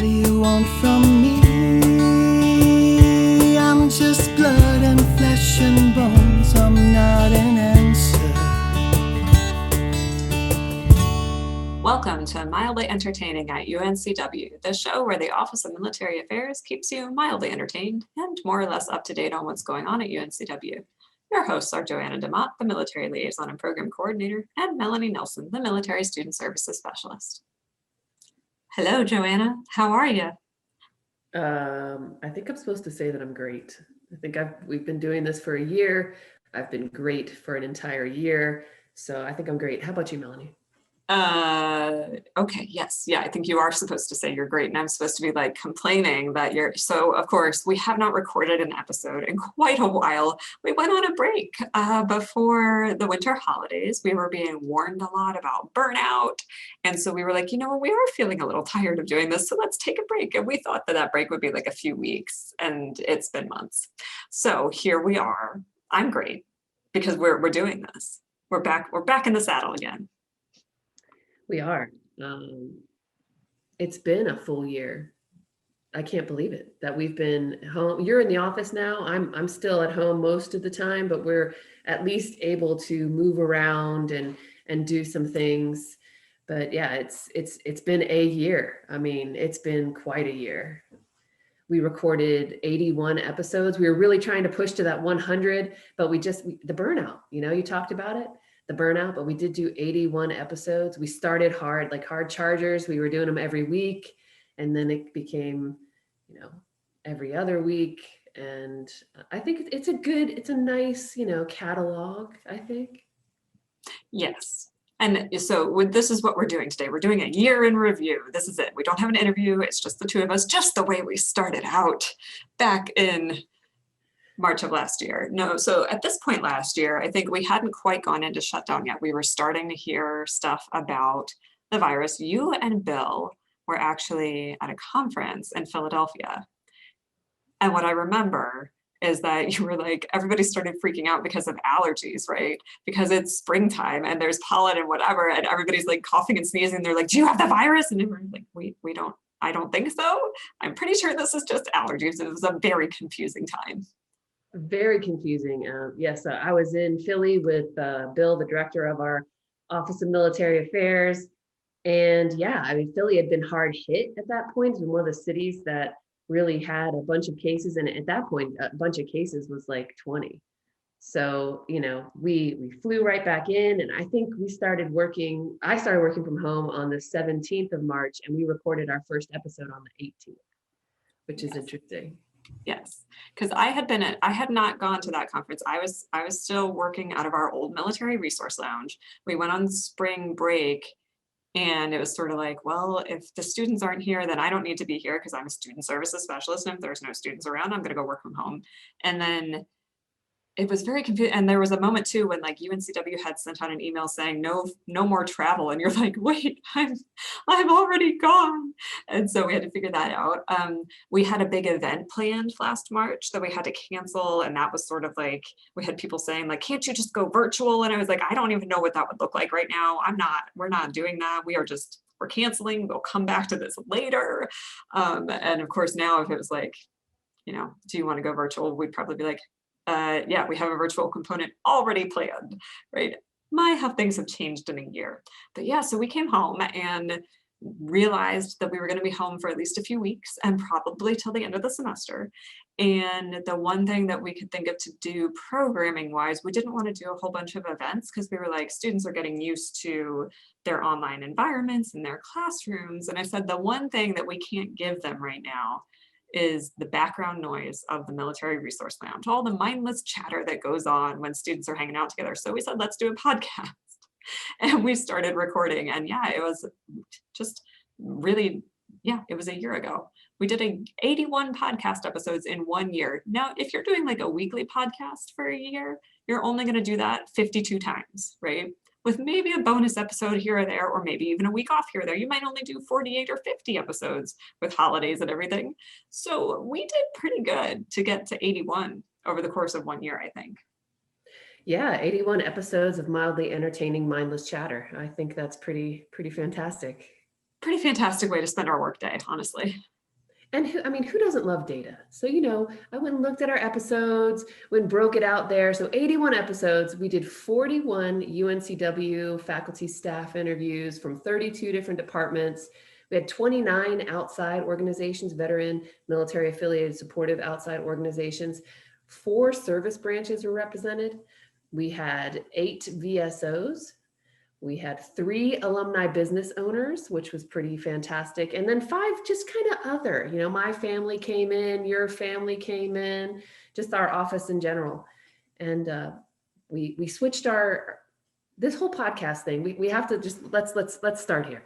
do you want from me? I'm just blood and flesh and bones. I'm not an answer. Welcome to Mildly Entertaining at UNCW, the show where the Office of Military Affairs keeps you mildly entertained and more or less up to date on what's going on at UNCW. Your hosts are Joanna DeMott, the Military Liaison and Program Coordinator, and Melanie Nelson, the Military Student Services Specialist. Hello, Joanna. How are you? I think I'm supposed to say that I'm great. I think we've been doing this for a year. I've been great for an entire year. So I think I'm great. How about you, Melanie? Okay, yes. Yeah, I think you are supposed to say you're great, and I'm supposed to be like complaining that you're, so of course we have not recorded an episode in quite a while. We went on a break before the winter holidays. We were being warned a lot about burnout, and so we were like, you know, we are feeling a little tired of doing this, so let's take a break. And we thought that break would be like a few weeks, and it's been months. So here we are. I'm great because we're doing this. We're back in the saddle again. We are. It's been a full year. I can't believe it that we've been home. You're in the office now. I'm still at home most of the time, but we're at least able to move around and do some things. But yeah, it's been a year. I mean, it's been quite a year. We recorded 81 episodes. We were really trying to push to that 100, but the burnout, you talked about it. The burnout, but we did do 81 episodes. We started hard, like hard chargers. We were doing them every week, and then it became, every other week. And I think it's a nice, catalog, I think. Yes. And so this is what we're doing today. We're doing a year in review. This is it. We don't have an interview. It's just the two of us, just the way we started out back in March of last year. No, so at this point last year, I think we hadn't quite gone into shutdown yet. We were starting to hear stuff about the virus. You and Bill were actually at a conference in Philadelphia. And what I remember is that you were like, everybody started freaking out because of allergies, right? Because it's springtime and there's pollen and whatever, and everybody's like coughing and sneezing. They're like, do you have the virus? And we're like, we don't, I don't think so. I'm pretty sure this is just allergies. It was a very confusing time. Very confusing. Yes, I was in Philly with Bill, the director of our Office of Military Affairs. And yeah, I mean, Philly had been hard hit at that point. It was one of the cities that really had a bunch of cases. And at that point, a bunch of cases was like 20. So, we flew right back in, and I think I started working from home on the 17th of March, and we recorded our first episode on the 18th, which is interesting. Yes, because I had not gone to that conference. I was still working out of our old military resource lounge. We went on spring break, and it was sort of like, well, if the students aren't here, then I don't need to be here because I'm a student services specialist. And if there's no students around, I'm going to go work from home. And then it was very confusing. And there was a moment too when like UNCW had sent out an email saying no more travel, and you're like, wait, I'm already gone. And so we had to figure that out. We had a big event planned last March that we had to cancel, and that was sort of like, we had people saying like, can't you just go virtual? And I was like, I don't even know what that would look like right now. We're not doing that. We're canceling. We'll come back to this later. And of course now if it was like, do you want to go virtual? We'd probably be like, yeah, we have a virtual component already planned, right? How things have changed in a year. But yeah, so we came home and realized that we were going to be home for at least a few weeks and probably till the end of the semester. And the one thing that we could think of to do programming wise, we didn't want to do a whole bunch of events because we were like, students are getting used to their online environments and their classrooms. And I said, the one thing that we can't give them right now is the background noise of the military resource lounge, all the mindless chatter that goes on when students are hanging out together. So we said, let's do a podcast. And we started recording. And yeah, it was just really, it was a year ago. We did 81 podcast episodes in 1 year. Now, if you're doing like a weekly podcast for a year, you're only going to do that 52 times, right? With maybe a bonus episode here or there, or maybe even a week off here or there. You might only do 48 or 50 episodes with holidays and everything. So we did pretty good to get to 81 over the course of 1 year, I think. Yeah, 81 episodes of mildly entertaining, mindless chatter. I think that's pretty fantastic. Pretty fantastic way to spend our workday, honestly. And who doesn't love data? So, I went and looked at our episodes, went and broke it out there. So 81 episodes, we did 41 UNCW faculty staff interviews from 32 different departments. We had 29 outside organizations, veteran, military affiliated, supportive outside organizations. 4 service branches were represented. We had 8 VSOs. We had 3 alumni business owners, which was pretty fantastic. And then 5 just kind of other, my family came in, your family came in, just our office in general. And we switched this whole podcast thing. We have to just, let's start here.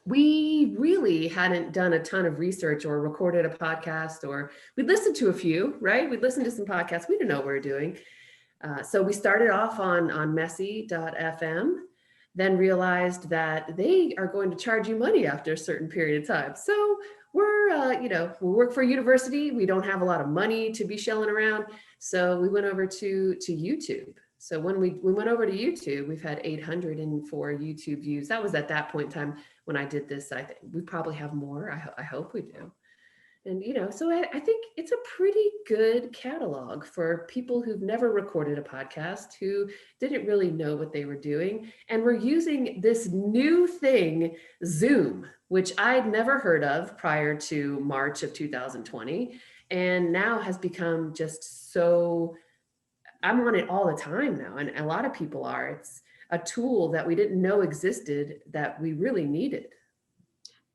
We really hadn't done a ton of research or recorded a podcast, or we'd listened to a few, right? We'd listened to some podcasts. We didn't know what we were doing. So we started off on messy.fm. Then realized that they are going to charge you money after a certain period of time. So we're, we work for a university. We don't have a lot of money to be shelling around. So we went over to YouTube. So when we went over to YouTube, we've had 804 YouTube views. That was at that point in time when I did this. I think we probably have more. I hope we do. And, so I think it's a pretty good catalog for people who've never recorded a podcast, who didn't really know what they were doing. And we're using this new thing, Zoom, which I'd never heard of prior to March of 2020, and now has become just so, I'm on it all the time now. And a lot of people are. It's a tool that we didn't know existed that we really needed.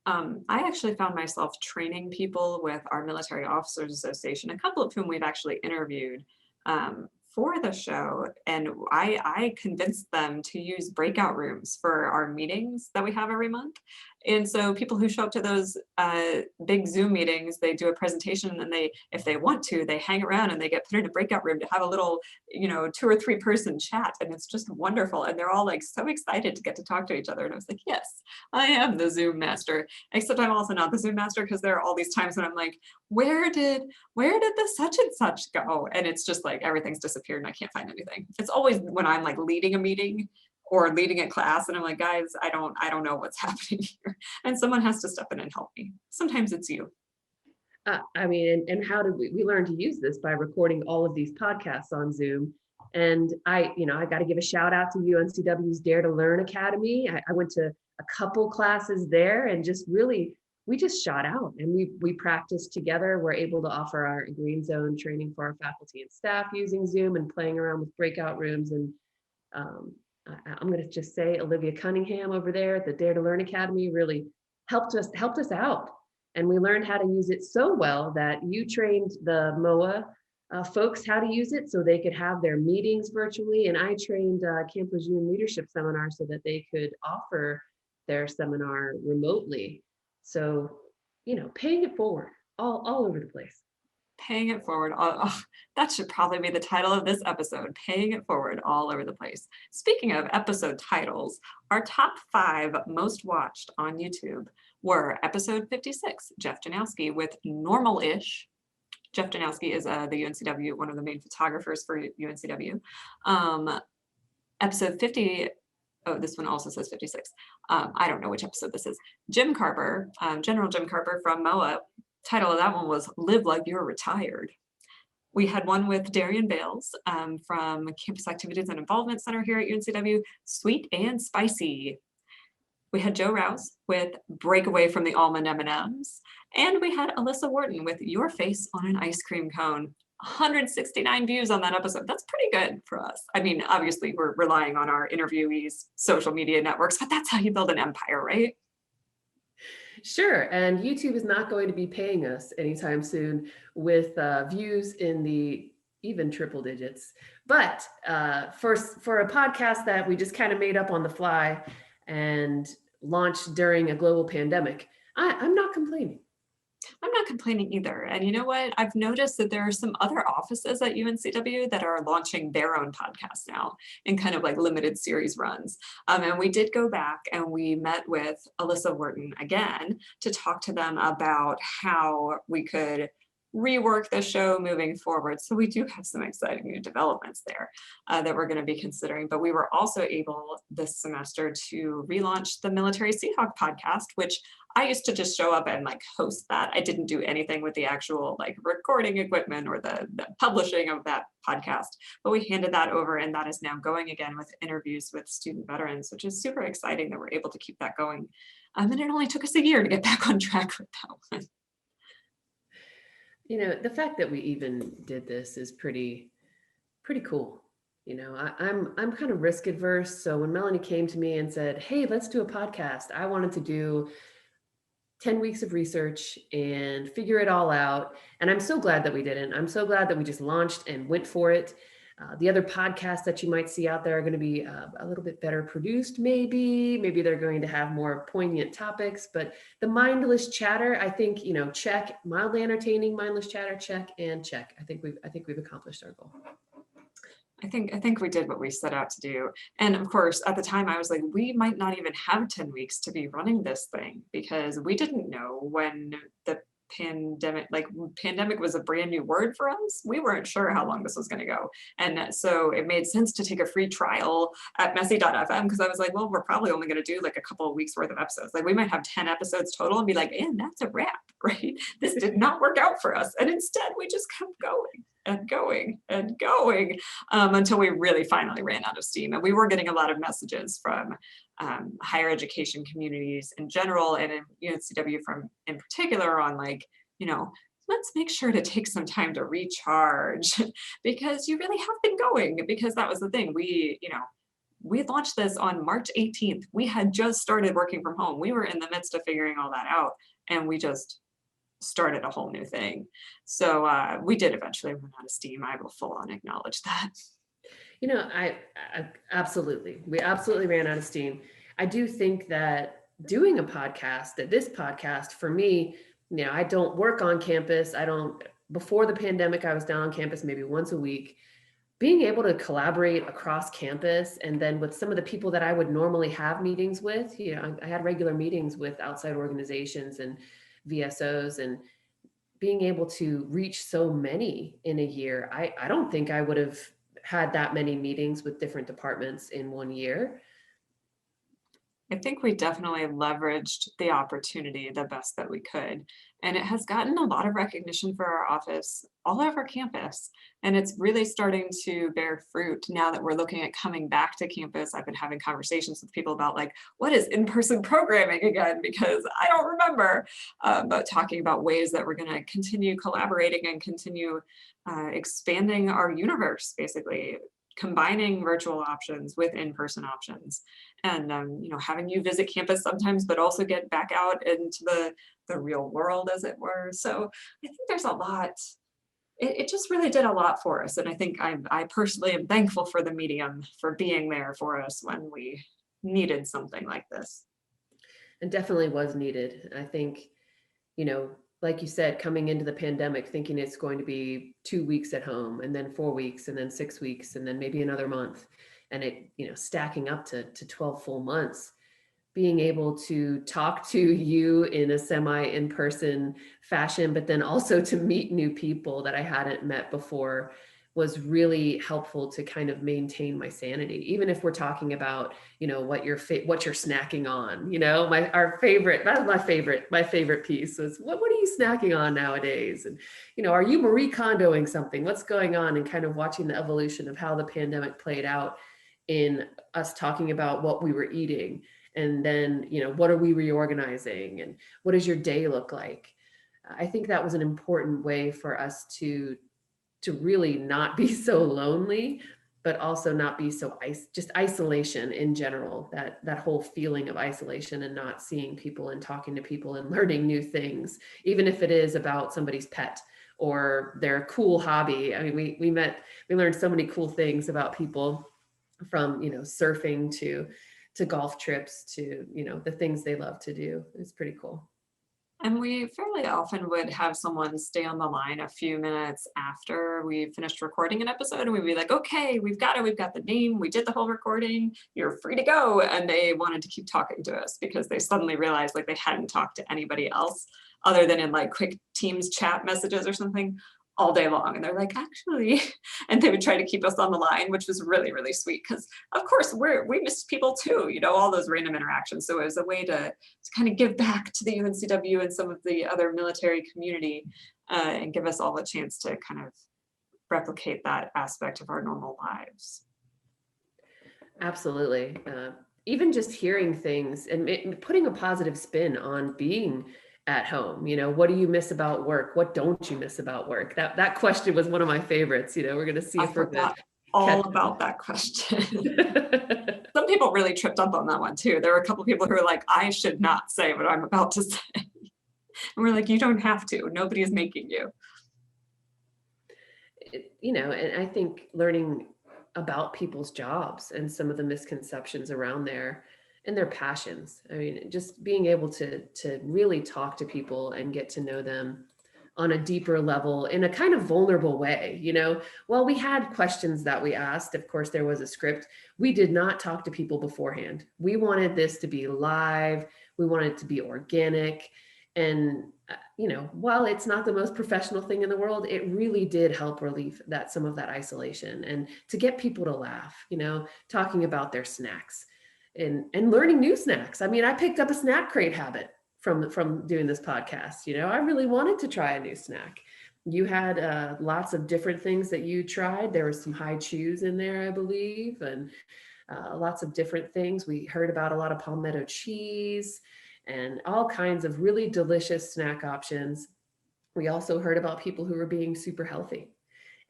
I actually found myself training people with our Military Officers Association, a couple of whom we've actually interviewed for the show. And I convinced them to use breakout rooms for our meetings that we have every month. And so people who show up to those big Zoom meetings, they do a presentation, and if they want to, they hang around and they get put in a breakout room to have a little, 2 or 3 person chat. And it's just wonderful. And they're all like so excited to get to talk to each other. And I was like, yes, I am the Zoom master, except I'm also not the Zoom master, because there are all these times when I'm like, where did the such and such go? And it's just like everything's disappeared and I can't find anything. It's always when I'm like leading a meeting or leading a class and I'm like, guys, I don't know what's happening here. And someone has to step in and help me. Sometimes it's you. And how did we learn to use this? By recording all of these podcasts on Zoom. And I got to give a shout out to UNCW's Dare to Learn Academy. I went to a couple classes there, and we just shot out, and we practiced together. We're able to offer our Green Zone training for our faculty and staff using Zoom and playing around with breakout rooms. And I'm going to just say Olivia Cunningham over there at the Dare to Learn Academy really helped us out. And we learned how to use it so well that you trained the MOA folks how to use it so they could have their meetings virtually. And I trained Camp Lejeune Leadership Seminar so that they could offer their seminar remotely. So, paying it forward all over the place. Paying it forward. That should probably be the title of this episode, Paying It Forward All Over the Place. Speaking of episode titles, our top 5 most watched on YouTube were episode 56, Jeff Janowski with Normal-ish. Jeff Janowski is the UNCW, one of the main photographers for UNCW. Episode 50, this one also says 56. I don't know which episode this is. Jim Carper, General Jim Carper from MOA. Title of that one was Live Like You're Retired. We had one with Darian Bales from Campus Activities and Involvement Center here at UNCW, Sweet and Spicy. We had Joe Rouse with Break Away from the Almond M&Ms. And we had Alyssa Wharton with Your Face on an Ice Cream Cone. 169 views on that episode. That's pretty good for us. I mean, obviously we're relying on our interviewees' social media networks, but that's how you build an empire, right? Sure. And YouTube is not going to be paying us anytime soon with views in the even triple digits. But for a podcast that we just kind of made up on the fly and launched during a global pandemic, I'm not complaining. I'm not complaining either. And you know what? I've noticed that there are some other offices at UNCW that are launching their own podcasts now in kind of like limited series runs. And we did go back and we met with Alyssa Wharton again to talk to them about how we could rework the show moving forward. So we do have some exciting new developments there that we're going to be considering. But we were also able this semester to relaunch the Military Seahawk podcast, which I used to just show up and like host that. I didn't do anything with the actual like recording equipment or the publishing of that podcast, but we handed that over, and that is now going again with interviews with student veterans, which is super exciting that we're able to keep that going. And it only took us a year to get back on track with that one. You know, the fact that we even did this is pretty cool. You know, I'm kind of risk adverse. So when Melanie came to me and said, "Hey, let's do a podcast," I wanted to do 10 weeks of research and figure it all out. And I'm so glad that we didn't. I'm so glad that we just launched and went for it. The other podcasts that you might see out there are going to be a little bit better produced, maybe. Maybe they're going to have more poignant topics. But the mindless chatter, I think, you know, check. Mildly entertaining, mindless chatter, check and check. I think we've accomplished our goal. I think we did what we set out to do. And of course, at the time I was like, we might not even have 10 weeks to be running this thing, because we didn't know when the pandemic was a brand new word for us. We weren't sure how long this was going to go. And so it made sense to take a free trial at messy.fm, because I was like, well, we're probably only going to do like a couple of weeks worth of episodes. Like we might have 10 episodes total and be like, and that's a wrap, right? This did not work out for us. And instead we just kept going and going and going until we really finally ran out of steam. And we were getting a lot of messages from higher education communities in general, and in UNCW in particular, on like, you know, let's make sure to take some time to recharge because you really have been going. Because that was the thing. We launched this on March 18th. We had just started working from home. We were in the midst of figuring all that out, and we just started a whole new thing. So we did eventually run out of steam. I will full on acknowledge that. You know, I we absolutely ran out of steam. I do think that doing a podcast, that this podcast for me, you know, I don't work on campus. Before the pandemic, I was down on campus maybe once a week. Being able to collaborate across campus, and then with some of the people that I would normally have meetings with, you know, I had regular meetings with outside organizations and VSOs, and being able to reach so many in a year, I don't think I would have had that many meetings with different departments in 1 year. I think we definitely leveraged the opportunity the best that we could. And it has gotten a lot of recognition for our office all over campus. And it's really starting to bear fruit now that we're looking at coming back to campus. I've been having conversations with people about like, what is in-person programming again? Because I don't remember, but talking about ways that we're going to continue collaborating and continue expanding our universe, basically combining virtual options with in-person options, and you know, having you visit campus sometimes, but also get back out into the real world, as it were. So I think there's a lot. It just really did a lot for us, and I think I personally am thankful for the medium for being there for us when we needed something like this. It definitely was needed. I think, you know, like you said, coming into the pandemic, thinking it's going to be 2 weeks at home, and then 4 weeks, and then 6 weeks, and then maybe another month, and it, you know, stacking up to 12 full months, being able to talk to you in a semi in-person fashion, but then also to meet new people that I hadn't met before, was really helpful to kind of maintain my sanity. Even if we're talking about, you know, what you're snacking on, you know, my favorite piece was what are you snacking on nowadays? And, you know, are you Marie Kondoing something? What's going on? And kind of watching the evolution of how the pandemic played out in us talking about what we were eating. And then, you know, what are we reorganizing? And what does your day look like? I think that was an important way for us to really not be so lonely, but also not be so just isolation in general, that whole feeling of isolation and not seeing people and talking to people and learning new things, even if it is about somebody's pet or their cool hobby. I mean, we learned so many cool things about people, from, you know, surfing to golf trips to, you know, the things they love to do. It's pretty cool. And we fairly often would have someone stay on the line a few minutes after we finished recording an episode, and we'd be like, okay, we've got the name, we did the whole recording, you're free to go. And they wanted to keep talking to us because they suddenly realized like they hadn't talked to anybody else other than in like quick Teams chat messages or something all day long. And they're like, actually, and they would try to keep us on the line, which was really, really sweet. Cause of course we miss people too, all those random interactions. So it was a way to kind of give back to the UNCW and some of the other military community and give us all a chance to kind of replicate that aspect of our normal lives. Absolutely. Even just hearing things and putting a positive spin on being at home. What do you miss about work? What don't you miss about work? That question was one of my favorites. We're going to see I if we're going forgot all about that question. Some people really tripped up on that one too. There were a couple of people who were like, I should not say what I'm about to say. And we're like, you don't have to. Nobody is making you. And I think learning about people's jobs and some of the misconceptions around there and their passions. I mean, just being able to really talk to people and get to know them on a deeper level in a kind of vulnerable way. While we had questions that we asked, of course, there was a script. We did not talk to people beforehand. We wanted this to be live. We wanted it to be organic. And, while it's not the most professional thing in the world, it really did help relieve some of that isolation and to get people to laugh, talking about their snacks and learning new snacks. I mean, I picked up a snack crate habit from doing this podcast. I really wanted to try a new snack. You had lots of different things that you tried. There was some high chews in there, I believe, and lots of different things. We heard about a lot of palmetto cheese and all kinds of really delicious snack options. We also heard about people who were being super healthy.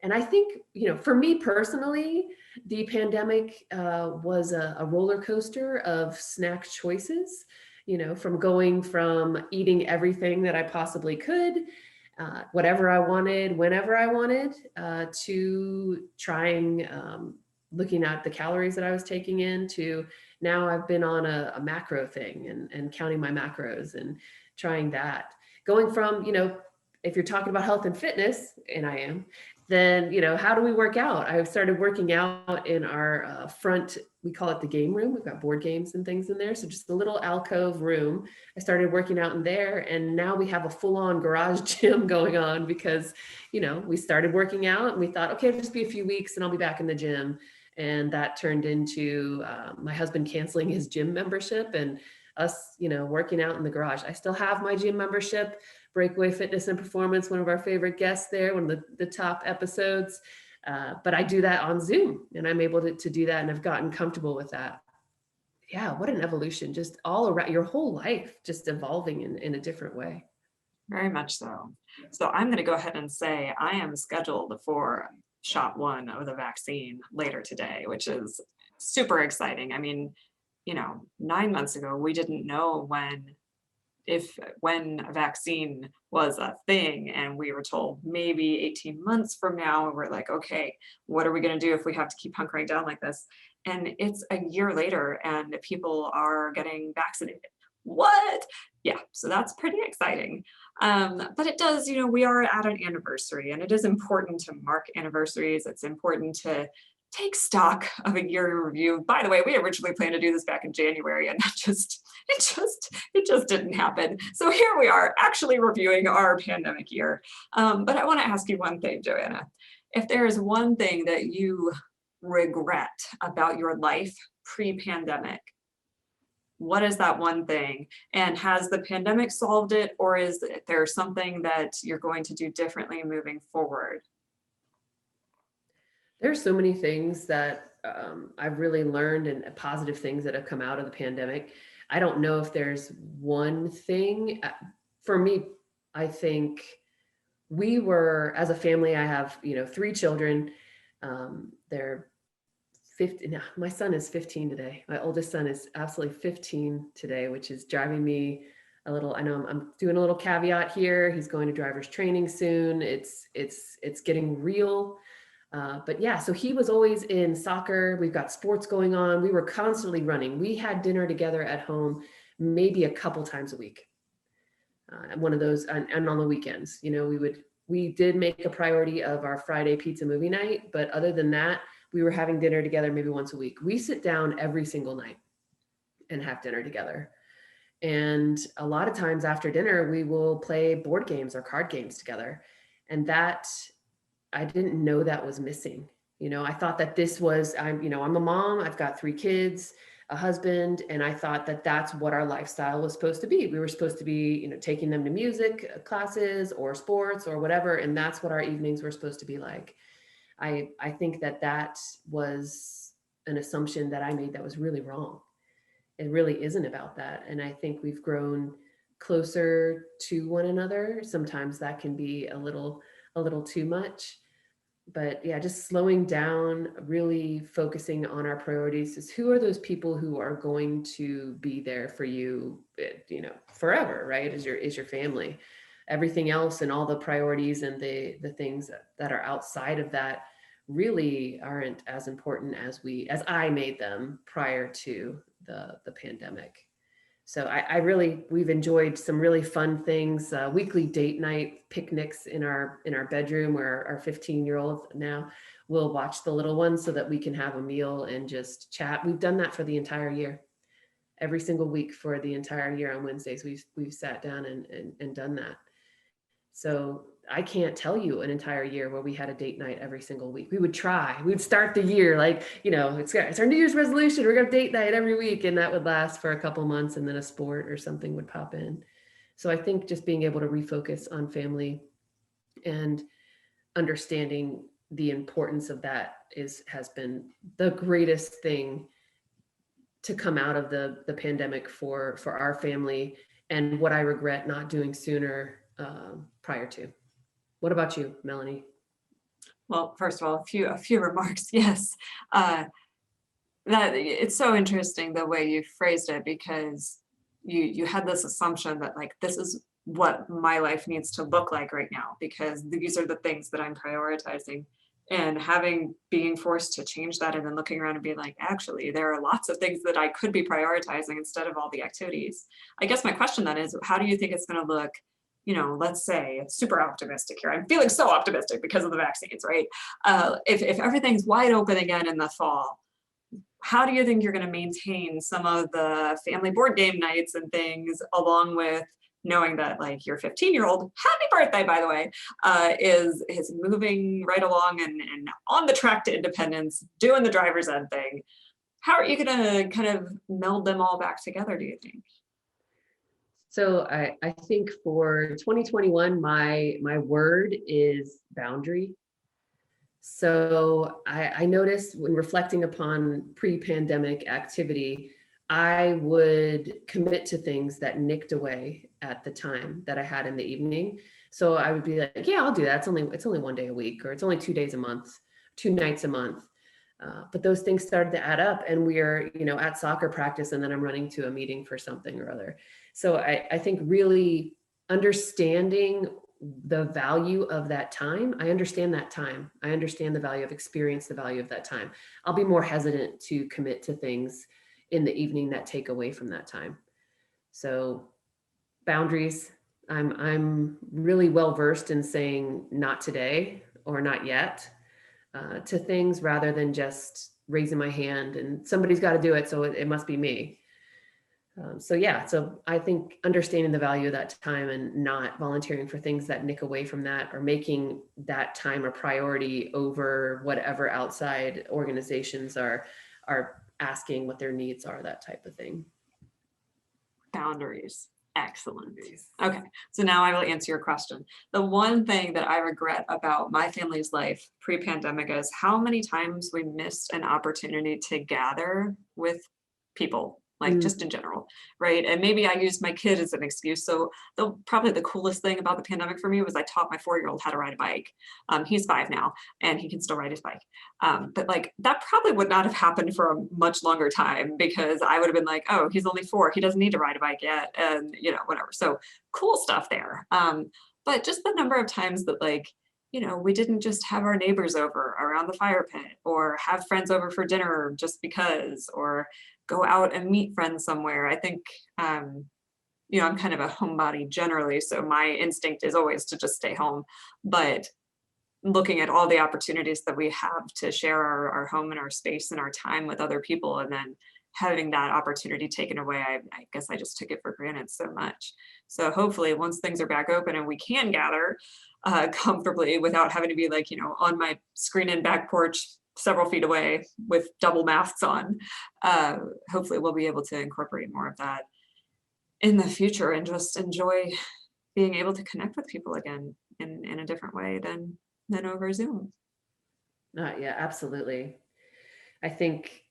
And I think, for me personally, the pandemic was a roller coaster of snack choices, from going from eating everything that I possibly could, whatever I wanted, whenever I wanted, to trying, looking at the calories that I was taking in, to now I've been on a macro thing and counting my macros and trying that. Going from, if you're talking about health and fitness, and I am, then, how do we work out? I've started working out in our front, we call it the game room. We've got board games and things in there. So just a little alcove room. I started working out in there, and now we have a full-on garage gym going on because, we started working out and we thought, okay, it'll just be a few weeks and I'll be back in the gym. And that turned into my husband canceling his gym membership and us, working out in the garage. I still have my gym membership, Breakaway Fitness and Performance, one of our favorite guests there, one of the top episodes. But I do that on Zoom, and I'm able to do that, and I've gotten comfortable with that. Yeah, what an evolution, just all around your whole life, just evolving in a different way. Very much so. So I'm going to go ahead and say I am scheduled for shot 1 of the vaccine later today, which is super exciting. I mean, 9 months ago, we didn't know when a vaccine was a thing, and we were told maybe 18 months from now, and we're like, okay, what are we going to do if we have to keep hunkering down like this? And it's a year later and people are getting vaccinated. What? Yeah, so that's pretty exciting. But it does, we are at an anniversary, and it is important to mark anniversaries. It's important to take stock of a year in review. By the way, we originally planned to do this back in January, and it just didn't happen. So here we are, actually reviewing our pandemic year. But I want to ask you one thing, Joanna. If there is one thing that you regret about your life pre-pandemic, what is that one thing? And has the pandemic solved it, or is there something that you're going to do differently moving forward? There's so many things that I've really learned, and positive things that have come out of the pandemic. I don't know if there's one thing. For me, I think we were, as a family, I have, 3 children. They're 15. Now, my son is 15 today. My oldest son is absolutely 15 today, which is driving me a little. I know I'm doing a little caveat here. He's going to driver's training soon. It's getting real. But yeah, so he was always in soccer. We've got sports going on. We were constantly running. We had dinner together at home, maybe a couple times a week. One of those, and on the weekends, we did make a priority of our Friday pizza movie night. But other than that, we were having dinner together maybe once a week. We sit down every single night and have dinner together. And a lot of times after dinner, we will play board games or card games together. And that, I didn't know that was missing. I thought that this was, I'm a mom, I've got 3 kids, a husband, and I thought that that's what our lifestyle was supposed to be. We were supposed to be, taking them to music classes or sports or whatever. And that's what our evenings were supposed to be like. I think that was an assumption that I made that was really wrong. It really isn't about that. And I think we've grown closer to one another. Sometimes that can be a little too much. But yeah, just slowing down, really focusing on our priorities is who are those people who are going to be there for you, forever, right? Is your family. Everything else and all the priorities and the things that are outside of that really aren't as important as I made them prior to the pandemic. So we've enjoyed some really fun things, weekly date night picnics in our bedroom, where our 15-year-old now will watch the little ones so that we can have a meal and just chat. We've done that for the entire year. Every single week for the entire year on Wednesdays, we've sat down and done that. So I can't tell you an entire year where we had a date night every single week. We would try. We'd start the year like, it's our New Year's resolution. We're going to date night every week. And that would last for a couple months, and then a sport or something would pop in. So I think just being able to refocus on family and understanding the importance of that has been the greatest thing to come out of the pandemic for our family, and what I regret not doing sooner prior to. What about you, Melanie? Well, first of all, a few remarks. Yes, that it's so interesting the way you phrased it, because you had this assumption that like, this is what my life needs to look like right now, because these are the things that I'm prioritizing. And being forced to change that, and then looking around and being like, actually, there are lots of things that I could be prioritizing instead of all the activities. I guess my question then is, how do you think it's going to look? Let's say it's super optimistic here. I'm feeling so optimistic because of the vaccines, right? If everything's wide open again in the fall, how do you think you're going to maintain some of the family board game nights and things, along with knowing that like your 15-year-old, happy birthday, by the way, is moving right along and on the track to independence, doing the driver's ed thing? How are you going to kind of meld them all back together, do you think? So I think for 2021, my word is boundary. So I noticed when reflecting upon pre-pandemic activity, I would commit to things that nicked away at the time that I had in the evening. So I would be like, yeah, I'll do that. It's only 1 day a week, or it's only 2 days a month, 2 nights a month. But those things started to add up, and we're, at soccer practice, and then I'm running to a meeting for something or other. So I think really understanding the value of that time. I understand that time. I understand the value of experience, the value of that time. I'll be more hesitant to commit to things in the evening that take away from that time. So boundaries, I'm really well versed in saying not today or not yet to things, rather than just raising my hand and somebody's got to do it, so it must be me. So I think understanding the value of that time and not volunteering for things that nick away from that, or making that time a priority over whatever outside organizations are asking what their needs are, that type of thing. Boundaries. Excellent. Okay, so now I will answer your question. The one thing that I regret about my family's life pre-pandemic is how many times we missed an opportunity to gather with people, like just in general, right? And maybe I used my kid as an excuse. So probably the coolest thing about the pandemic for me was I taught my 4-year-old how to ride a bike. He's 5 now, and he can still ride his bike. But like that probably would not have happened for a much longer time, because I would have been like, oh, he's only 4. He doesn't need to ride a bike yet. And whatever. So cool stuff there. But just the number of times that like, we didn't just have our neighbors over around the fire pit, or have friends over for dinner just because, or go out and meet friends somewhere. I think, I'm kind of a homebody generally, so my instinct is always to just stay home. But looking at all the opportunities that we have to share our home and our space and our time with other people, and then having that opportunity taken away, I guess I just took it for granted so much. So hopefully once things are back open and we can gather comfortably without having to be like, on my screen and back porch several feet away with double masks on, hopefully we'll be able to incorporate more of that in the future and just enjoy being able to connect with people again in a different way than over Zoom. Yeah, absolutely. I think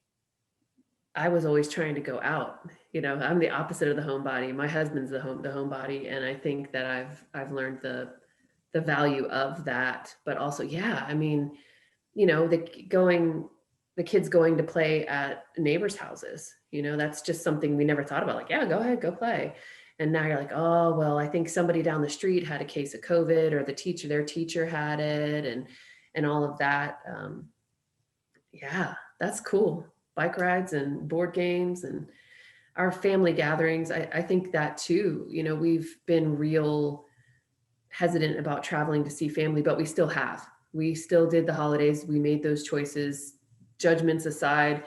I was always trying to go out. I'm the opposite of the homebody. My husband's the homebody, and I think that I've learned the value of that. But also, yeah, I mean, the kids going to play at neighbors' houses. That's just something we never thought about. Like, yeah, go ahead, go play. And now you're like, oh, well, I think somebody down the street had a case of COVID, or their teacher had it, and all of that. Yeah, that's cool. Bike rides and board games and our family gatherings. I think that too, we've been real hesitant about traveling to see family, but we still did the holidays. We made those choices, judgments aside.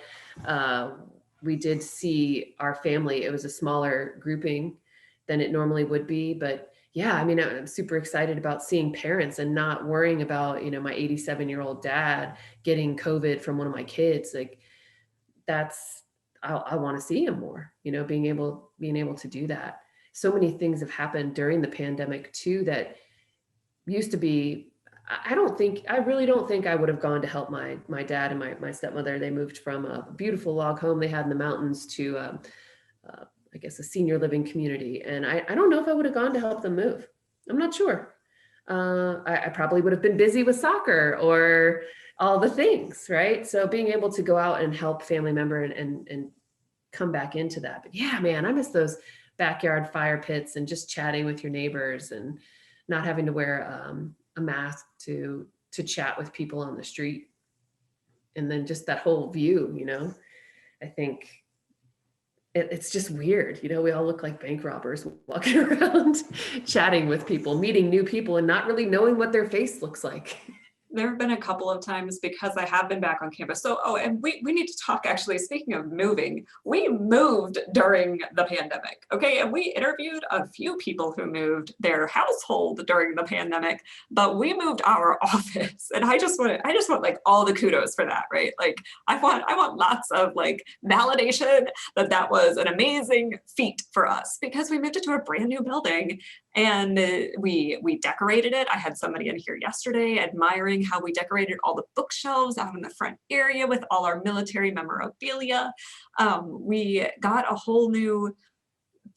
We did see our family. It was a smaller grouping than it normally would be, but yeah, I mean, I'm super excited about seeing parents and not worrying about, my 87-year-old dad getting COVID from one of my kids. Like I want to see him more, being able to do that. So many things have happened during the pandemic too, that used to be, I really don't think I would have gone to help my dad and my stepmother. They moved from a beautiful log home they had in the mountains to, I guess, a senior living community. And I don't know if I would have gone to help them move. I'm not sure. I probably would have been busy with soccer or all the things, right? So being able to go out and help family member and come back into that. But yeah, man, I miss those backyard fire pits and just chatting with your neighbors and not having to wear a mask to chat with people on the street. And then just that whole view, I think it's just weird. We all look like bank robbers walking around, chatting with people, meeting new people, and not really knowing what their face looks like. There have been a couple of times because I have been back on campus. So, and we need to talk, actually, speaking of moving, we moved during the pandemic, okay? And we interviewed a few people who moved their household during the pandemic, but we moved our office. And I just want like all the kudos for that, right? Like I want lots of like validation that was an amazing feat for us because we moved it to a brand new building. And we decorated it. I had somebody in here yesterday admiring how we decorated all the bookshelves out in the front area with all our military memorabilia. We got a whole new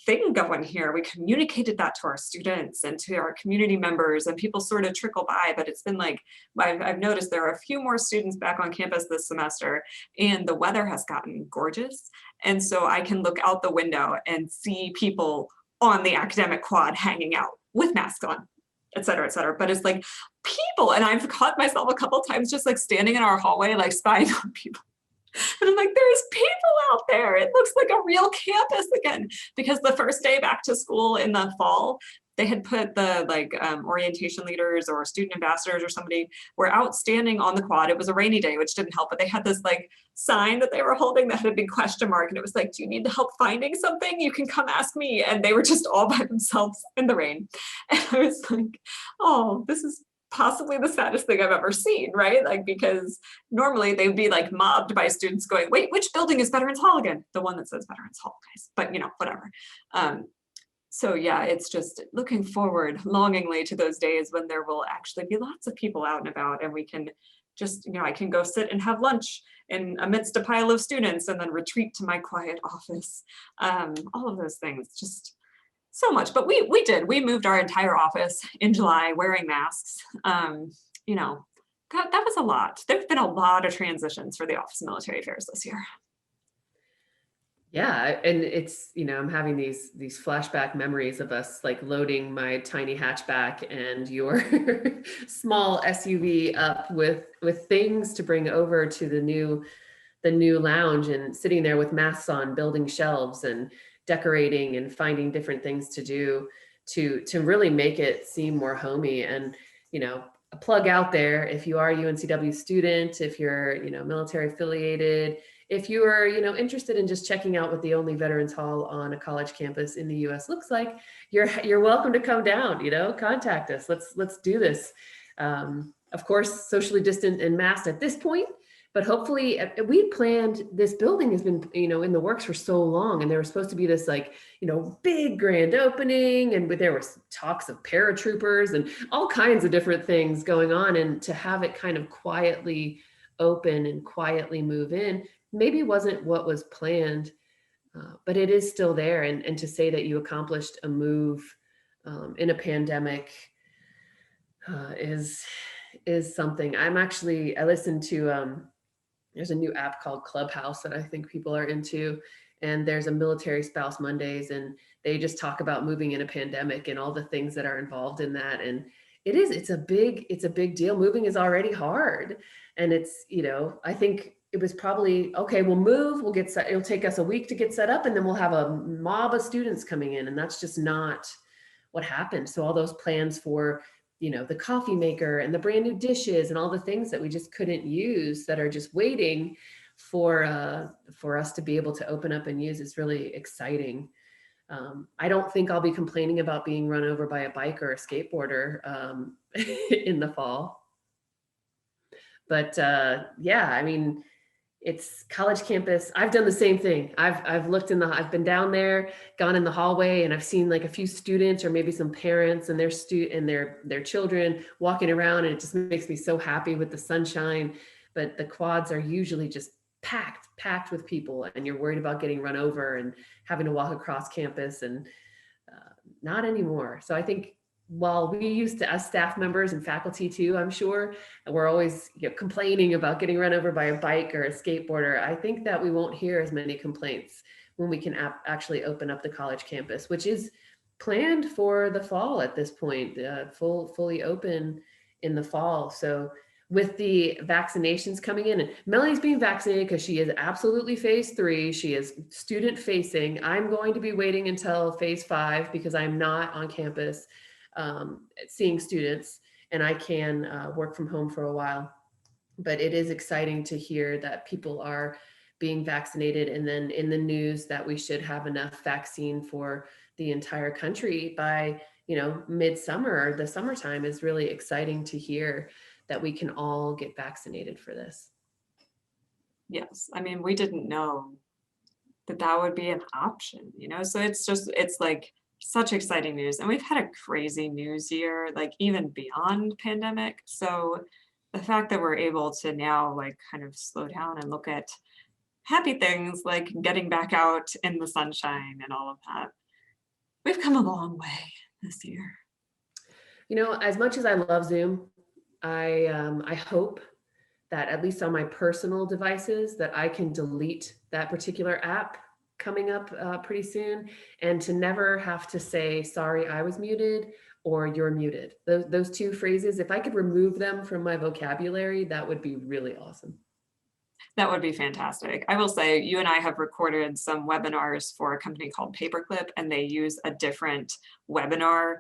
thing going here. We communicated that to our students and to our community members, and people sort of trickle by, but it's been like, I've noticed there are a few more students back on campus this semester, and the weather has gotten gorgeous. And so I can look out the window and see people on the academic quad hanging out with masks on, et cetera, et cetera. But it's like people, and I've caught myself a couple times just like standing in our hallway, like spying on people. And I'm like, there's people out there. It looks like a real campus again. Because the first day back to school in the fall, they had put the orientation leaders or student ambassadors or somebody were out standing on the quad. It was a rainy day, which didn't help, but they had this like sign that they were holding that had a big question mark. And it was like, do you need help finding something? You can come ask me. And they were just all by themselves in the rain. And I was like, oh, this is possibly the saddest thing I've ever seen, right? Like, because normally they'd be like mobbed by students going, wait, which building is Veterans Hall again? The one that says Veterans Hall, guys, but whatever. So yeah, it's just looking forward longingly to those days when there will actually be lots of people out and about, and we can just, I can go sit and have lunch in amidst a pile of students and then retreat to my quiet office. All of those things, just so much. But we moved our entire office in July wearing masks. God, that was a lot. There've been a lot of transitions for the Office of Military Affairs this year. Yeah, and it's, I'm having these flashback memories of us like loading my tiny hatchback and your small SUV up with things to bring over to the new lounge, and sitting there with masks on, building shelves and decorating and finding different things to do to really make it seem more homey. And a plug out there, if you are a UNCW student, if you're military affiliated, if you are, interested in just checking out what the only Veterans Hall on a college campus in the US looks like, you're welcome to come down, contact us. Let's do this. Of course, socially distant and masked at this point, but hopefully we planned, this building has been, in the works for so long, and there was supposed to be this big grand opening, and there was talks of paratroopers and all kinds of different things going on. And to have it kind of quietly open and quietly move in, maybe wasn't what was planned, but it is still there. And to say that you accomplished a move in a pandemic is something. I listened to, there's a new app called Clubhouse that I think people are into, and there's a Military Spouse Mondays, and they just talk about moving in a pandemic and all the things that are involved in that. And it's a big deal. Moving is already hard. And it's, I think it was probably, okay, we'll move, we'll get set, it'll take us a week to get set up, and then we'll have a mob of students coming in. And that's just not what happened. So all those plans for, the coffee maker and the brand new dishes and all the things that we just couldn't use, that are just waiting for us to be able to open up and use, is really exciting. I don't think I'll be complaining about being run over by a bike or a skateboarder in the fall. But it's college campus. I've done the same thing. I've been down there, gone in the hallway, and I've seen like a few students or maybe some parents and their children walking around, and it just makes me so happy with the sunshine. But the quads are usually just packed with people, and you're worried about getting run over and having to walk across campus, and not anymore. So I think, while we used to, as staff members and faculty too, I'm sure, we're always complaining about getting run over by a bike or a skateboarder, I think that we won't hear as many complaints when we can actually open up the college campus, which is planned for the fall at this point, fully open in the fall. So with the vaccinations coming in, and Melanie's being vaccinated because she is absolutely phase 3. She is student facing. I'm going to be waiting until phase 5 because I'm not on campus seeing students, and I can work from home for a while. But it is exciting to hear that people are being vaccinated, and then in the news that we should have enough vaccine for the entire country by midsummer. The summertime is really exciting to hear that we can all get vaccinated for this. Yes, I mean, we didn't know that would be an option, so it's like such exciting news. And we've had a crazy news year, like even beyond pandemic. So the fact that we're able to now like kind of slow down and look at happy things like getting back out in the sunshine and all of that, we've come a long way this year. As much as I love Zoom, I hope that at least on my personal devices that I can delete that particular app coming up pretty soon, and to never have to say, sorry, I was muted, or you're muted. Those two phrases, if I could remove them from my vocabulary, that would be really awesome. That would be fantastic. I will say, you and I have recorded some webinars for a company called Paperclip, and they use a different webinar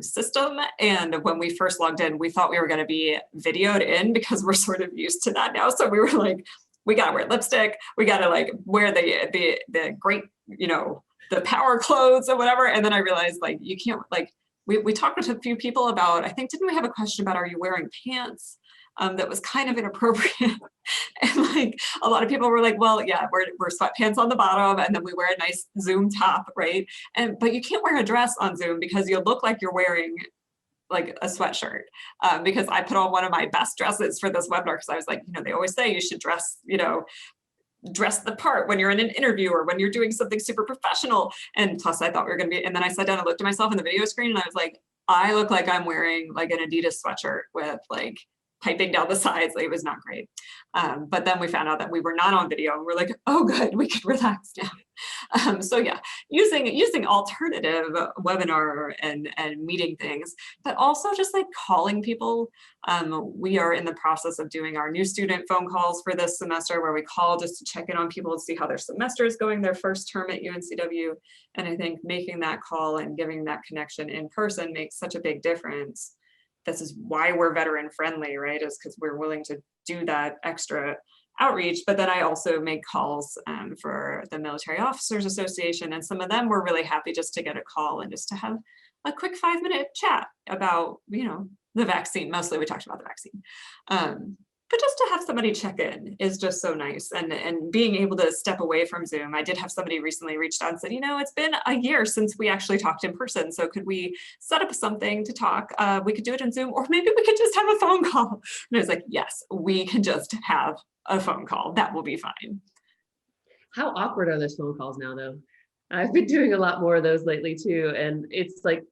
system. And when we first logged in, we thought we were going to be videoed in because we're sort of used to that now. So we were like, we got to wear lipstick. We got to like wear the great, the power clothes or whatever. And then I realized like, you can't like, we talked with a few people about, I think, didn't we have a question about, are you wearing pants? That was kind of inappropriate. And like a lot of people were like, well, yeah, we're sweatpants on the bottom, and then we wear a nice Zoom top, right? But you can't wear a dress on Zoom because you'll look like you're wearing like a sweatshirt, because I put on one of my best dresses for this webinar, because I was like, they always say you should dress, dress the part when you're in an interview or when you're doing something super professional. And plus I thought we were going to be, and then I sat down and looked at myself in the video screen, and I was like, I look like I'm wearing like an Adidas sweatshirt with like piping down the sides. Like, it was not great. But then we found out that we were not on video, and we're like, oh good, we could relax now. So yeah, using alternative webinar and meeting things, but also just like calling people. We are in the process of doing our new student phone calls for this semester, where we call just to check in on people to see how their semester is going, their first term at UNCW. And I think making that call and giving that connection in person makes such a big difference. This is why we're veteran friendly, right? Is because we're willing to do that extra outreach, but then I also make calls for the Military Officers Association, and some of them were really happy just to get a call and just to have a quick 5-minute chat about, the vaccine. Mostly we talked about the vaccine. But just to have somebody check in is just so nice. And being able to step away from Zoom. I did have somebody recently reached out and said, it's been a year since we actually talked in person. So could we set up something to talk? We could do it in Zoom, or maybe we could just have a phone call. And I was like, yes, we can just have a phone call. That will be fine. How awkward are those phone calls now, though? I've been doing a lot more of those lately too, and it's like,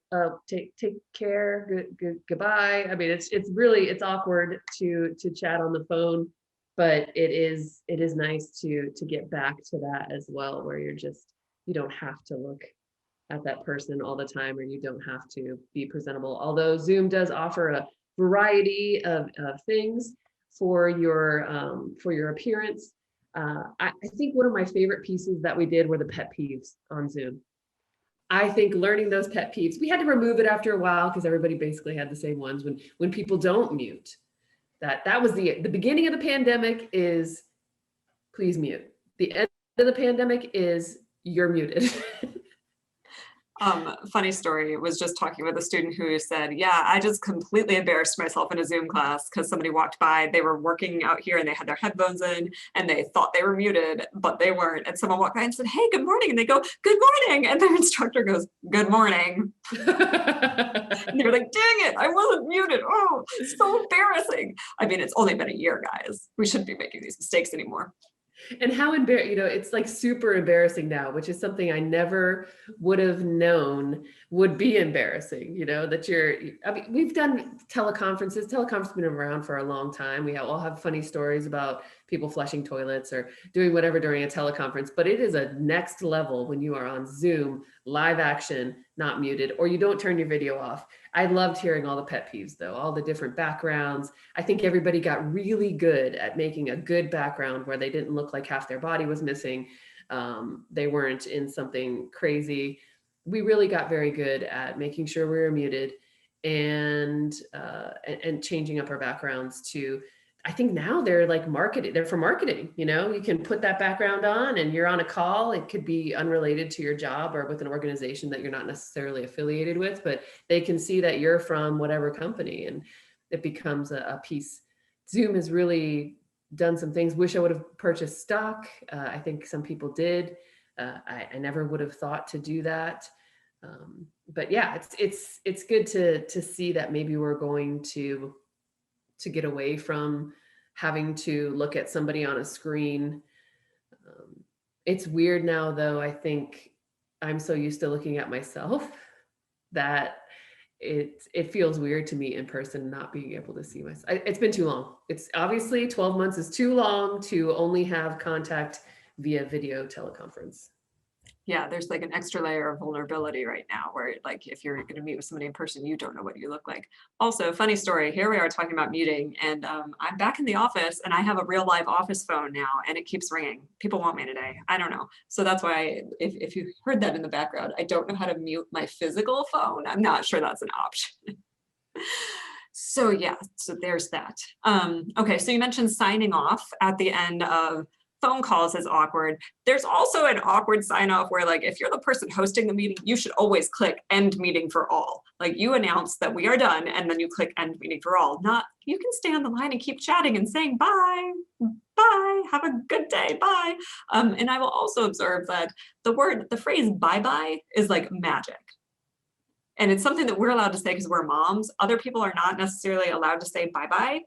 take care, goodbye. I mean, it's awkward to chat on the phone, but it is nice to get back to that as well, where you don't have to look at that person all the time, or you don't have to be presentable. Although Zoom does offer a variety of things for your appearance. I think one of my favorite pieces that we did were the pet peeves on Zoom. I think learning those pet peeves, we had to remove it after a while because everybody basically had the same ones. When people don't mute, that was the beginning of the pandemic is please mute. The end of the pandemic is you're muted. Funny story, was just talking with a student who said, yeah, I just completely embarrassed myself in a Zoom class because somebody walked by, they were working out here and they had their headphones in and they thought they were muted, but they weren't. And someone walked by and said, hey, good morning. And they go, good morning. And their instructor goes, good morning. And they were like, dang it, I wasn't muted. Oh, it's so embarrassing. I mean, it's only been a year, guys. We shouldn't be making these mistakes anymore. And how embarrassing, it's like super embarrassing now, which is something I never would have known would be embarrassing, that we've done teleconferences. Teleconference has been around for a long time. We all have funny stories about people flushing toilets or doing whatever during a teleconference, but it is a next level when you are on Zoom, live action, not muted, or you don't turn your video off. I loved hearing all the pet peeves though, all the different backgrounds. I think everybody got really good at making a good background where they didn't look like half their body was missing. They weren't in something crazy. We really got very good at making sure we were muted and changing up our backgrounds to, I think now they're like marketing, they're for marketing, you can put that background on and you're on a call. It could be unrelated to your job or with an organization that you're not necessarily affiliated with, but they can see that you're from whatever company and it becomes a piece. Zoom has really done some things. Wish I would have purchased stock. I think some people did. I never would have thought to do that. But yeah, it's good to see that maybe we're going to get away from having to look at somebody on a screen. It's weird now, though. I think I'm so used to looking at myself that it feels weird to me in person, not being able to see myself. It's been too long. It's obviously 12 months is too long to only have contact via video teleconference. Yeah, there's like an extra layer of vulnerability right now where like if you're going to meet with somebody in person, you don't know what you look like. Also, funny story, here we are talking about muting and I'm back in the office and I have a real live office phone now and it keeps ringing. People want me today. I don't know. So that's why if you heard that in the background, I don't know how to mute my physical phone. I'm not sure that's an option. So yeah, so there's that. Okay, so you mentioned signing off at the end of phone calls is awkward. There's also an awkward sign off where like, if you're the person hosting the meeting, you should always click end meeting for all. Like you announce that we are done and then you click end meeting for all. Not, you can stay on the line and keep chatting and saying bye, bye, have a good day, bye. And I will also observe that the phrase bye-bye is like magic. And it's something that we're allowed to say because we're moms. Other people are not necessarily allowed to say bye-bye.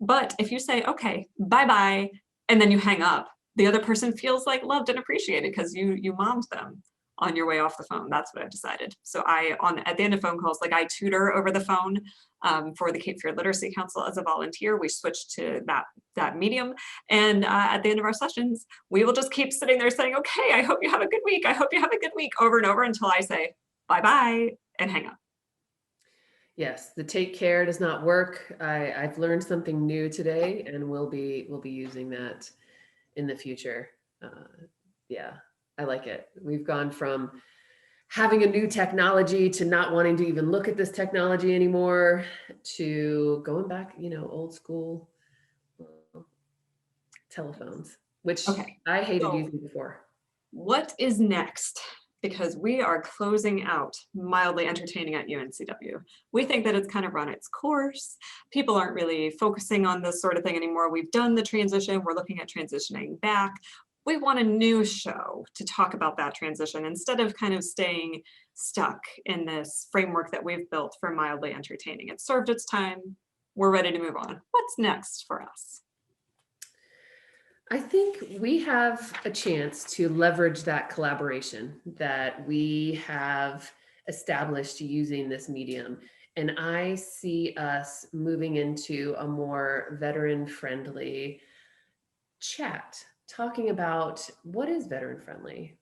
But if you say, okay, bye-bye, and then you hang up, the other person feels like loved and appreciated because you mommed them on your way off the phone. That's what I've decided. So at the end of phone calls, like I tutor over the phone for the Cape Fear Literacy Council as a volunteer. We switched to that medium. And at the end of our sessions, we will just keep sitting there saying, okay, I hope you have a good week. I hope you have a good week, over and over until I say bye-bye and hang up. Yes, the take care does not work. I've learned something new today and we'll be using that in the future. Yeah, I like it. We've gone from having a new technology to not wanting to even look at this technology anymore to going back, old school. telephones, which Okay, I hated so using before. what is next? Because we are closing out mildly entertaining at UNCW. We think that it's kind of run its course. People aren't really focusing on this sort of thing anymore. We've done the transition. We're looking at transitioning back. We want a new show to talk about that transition instead of kind of staying stuck in this framework that we've built for mildly entertaining. It served its time. We're ready to move on. What's next for us? I think we have a chance to leverage that collaboration that we have established using this medium. And I see us moving into a more veteran friendly chat, talking about what is veteran friendly,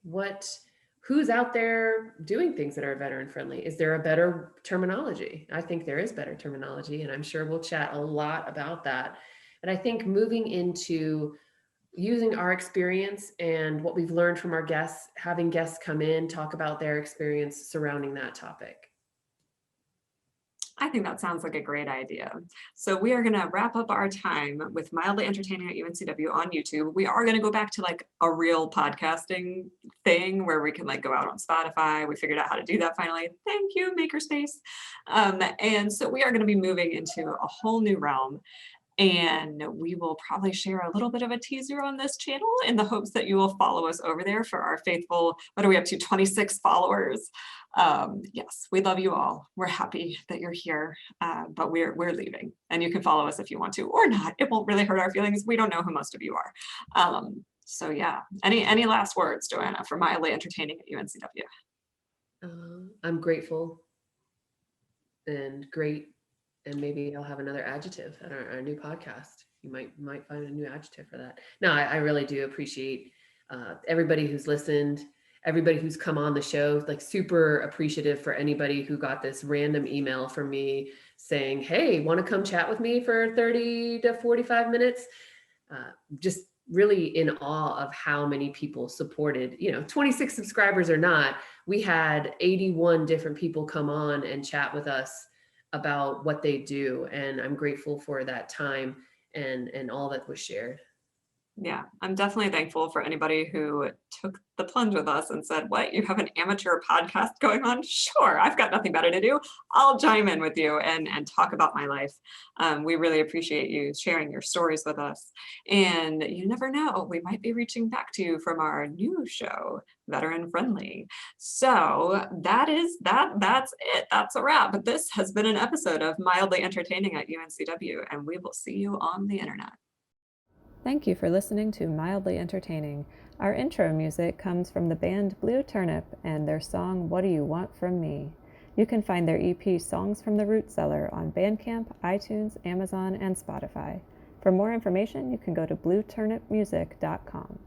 who's out there doing things that are veteran friendly. Is there a better terminology? I think there is better terminology, and I'm sure we'll chat a lot about that. And I think moving into using our experience and what we've learned from our guests, having guests come in, talk about their experience surrounding that topic. I think that sounds like a great idea. So we are going to wrap up our time with Mildly Entertaining at UNCW on YouTube. We are going to go back to like a real podcasting thing where we can like go out on Spotify. We figured out how to do that finally. Thank you, Makerspace. And so we are going to be moving into a whole new realm. And we will probably share a little bit of a teaser on this channel in the hopes that you will follow us over there for our faithful, what are we up to, 26 followers. Yes, we love you all. We're happy that you're here, but we're leaving. And you can follow us if you want to or not. It won't really hurt our feelings. We don't know who most of you are. So yeah, any last words, Joanna, for mildly entertaining at UNCW? I'm grateful and great. And maybe I'll have another adjective at our new podcast. You might find a new adjective for that. No, I really do appreciate everybody who's listened, everybody who's come on the show. Like super appreciative for anybody who got this random email from me saying, "Hey, want to come chat with me for 30 to 45 minutes?" Just really in awe of how many people supported. 26 subscribers or not, we had 81 different people come on and chat with us about what they do, and I'm grateful for that time and all that was shared. Yeah, I'm definitely thankful for anybody who took the plunge with us and said, "What, you have an amateur podcast going on? Sure, I've got nothing better to do. I'll chime in with you and talk about my life." We really appreciate you sharing your stories with us. And you never know, we might be reaching back to you from our new show, Veteran Friendly. So that's it. That's a wrap. But this has been an episode of Mildly Entertaining at UNCW, and we will see you on the internet. Thank you for listening to Mildly Entertaining. Our intro music comes from the band Blue Turnip and their song What Do You Want From Me? You can find their EP Songs from the Root Cellar on Bandcamp, iTunes, Amazon, and Spotify. For more information, you can go to blueturnipmusic.com.